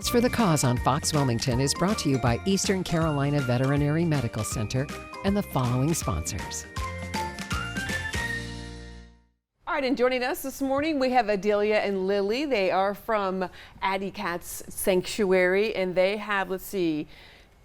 For the Cause on Fox Wilmington is brought to you by Eastern Carolina Veterinary Medical Center and the following sponsors. All right, and joining us this morning, we have Adelia and Lily. They are from Addie Cat's Sanctuary, and they have, let's see,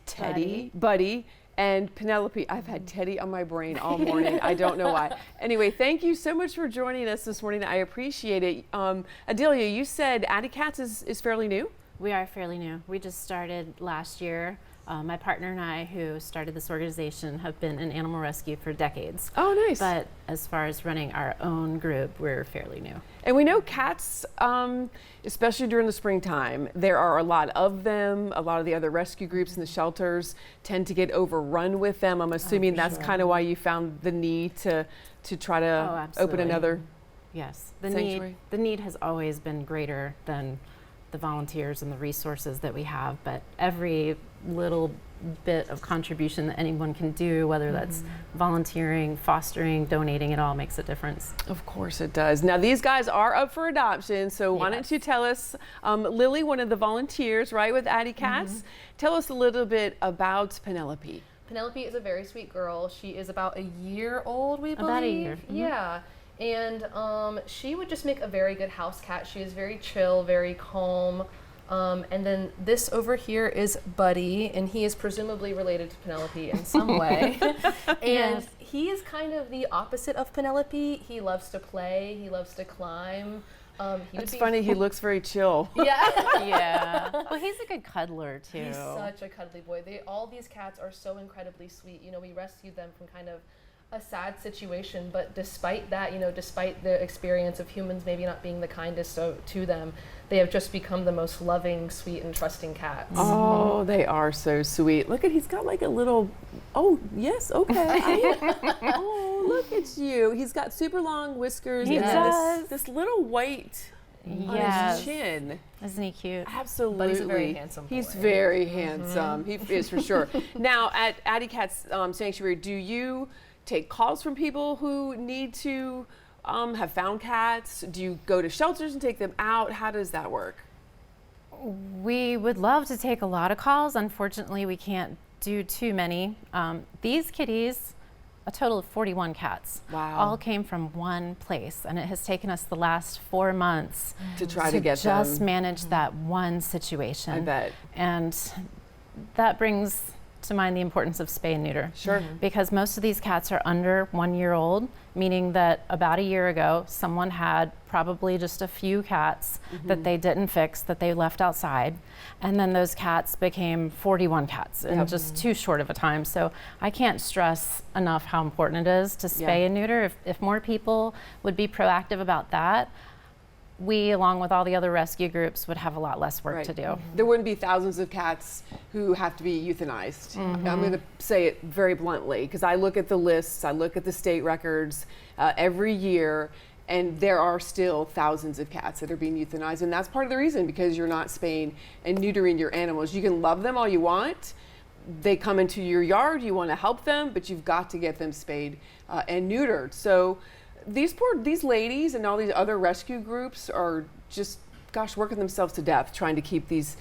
Teddy, Buddy, and Penelope. I've had Teddy on my brain all morning. I don't know why. Anyway, thank you so much for joining us this morning. I appreciate it. Adelia, you said Addie Cat's is fairly new? We are fairly new. We just started last year. My partner and I, who started this organization, have been in animal rescue for decades. Oh, nice. But as far as running our own group, we're fairly new. And we know cats, especially during the springtime, there are a lot of them. A lot of the other rescue groups in the shelters tend to get overrun with them. I'm assuming that's kind of why you found the need to try to open another sanctuary. The need has always been greater than the volunteers and the resources that we have, but every little bit of contribution that anyone can do, whether that's volunteering, fostering, donating, it all makes a difference. Of course it does. Now these guys are up for adoption, so why don't you tell us, Lily, one of the volunteers, right, with Addie Cat's, tell us a little bit about Penelope. Penelope is a very sweet girl. She is about a year old, we believe. About a year. Yeah. And she would just make a very good house cat. She is very chill, very calm. And then this over here is Buddy, and he is presumably related to Penelope in some way. And he is kind of the opposite of Penelope. He loves to play, he loves to climb. That's funny, he looks very chill. Yeah. Yeah. Well, he's a good cuddler too. He's such a cuddly boy. All these cats are so incredibly sweet. You know, we rescued them from kind of a sad situation, but despite that, you know, despite the experience of humans maybe not being the kindest to them, they have just become the most loving, sweet, and trusting cats. Oh, they are so sweet. Look at, he's got like a little, oh, yes, okay. Oh, look at you. He's got super long whiskers. He does. This little white on his chin. Isn't he cute? Absolutely. But he's a very handsome boy. He's very handsome. He is for sure. Now, at Addie Cat's Sanctuary, do you take calls from people who need to have found cats? Do you go to shelters and take them out? How does that work? We would love to take a lot of calls. Unfortunately, we can't do too many. These kitties, a total of 41 cats, all came from one place, and it has taken us the last 4 months to try to get just them. manage that one situation. I bet. And that brings to mind the importance of spay and neuter. Sure. Because most of these cats are under 1 year old, meaning that about a year ago, someone had probably just a few cats that they didn't fix, that they left outside. And then those cats became 41 cats in just too short of a time. So I can't stress enough how important it is to spay and neuter. If more people would be proactive about that, we, along with all the other rescue groups, would have a lot less work to do. There wouldn't be thousands of cats who have to be euthanized. I'm going to say it very bluntly, because I look at the lists, I look at the state records every year, and there are still thousands of cats that are being euthanized. And that's part of the reason, because you're not spaying and neutering your animals. You can love them all you want. They come into your yard, you want to help them, but you've got to get them spayed and neutered. So these ladies and all these other rescue groups are just, gosh, working themselves to death trying to keep these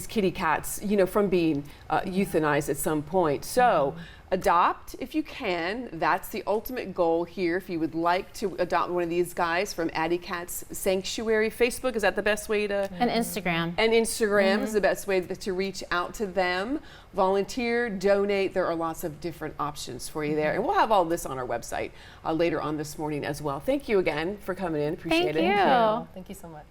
kitty cats, you know, from being euthanized at some point. So adopt if you can. That's the ultimate goal here. If you would like to adopt one of these guys from Addie Cat's Sanctuary, Facebook, is that the best way to? And Instagram. And Instagram is the best way to reach out to them. Volunteer, donate. There are lots of different options for you there. And we'll have all this on our website later on this morning as well. Thank you again for coming in. Appreciate it. Thank you. Thank you so much.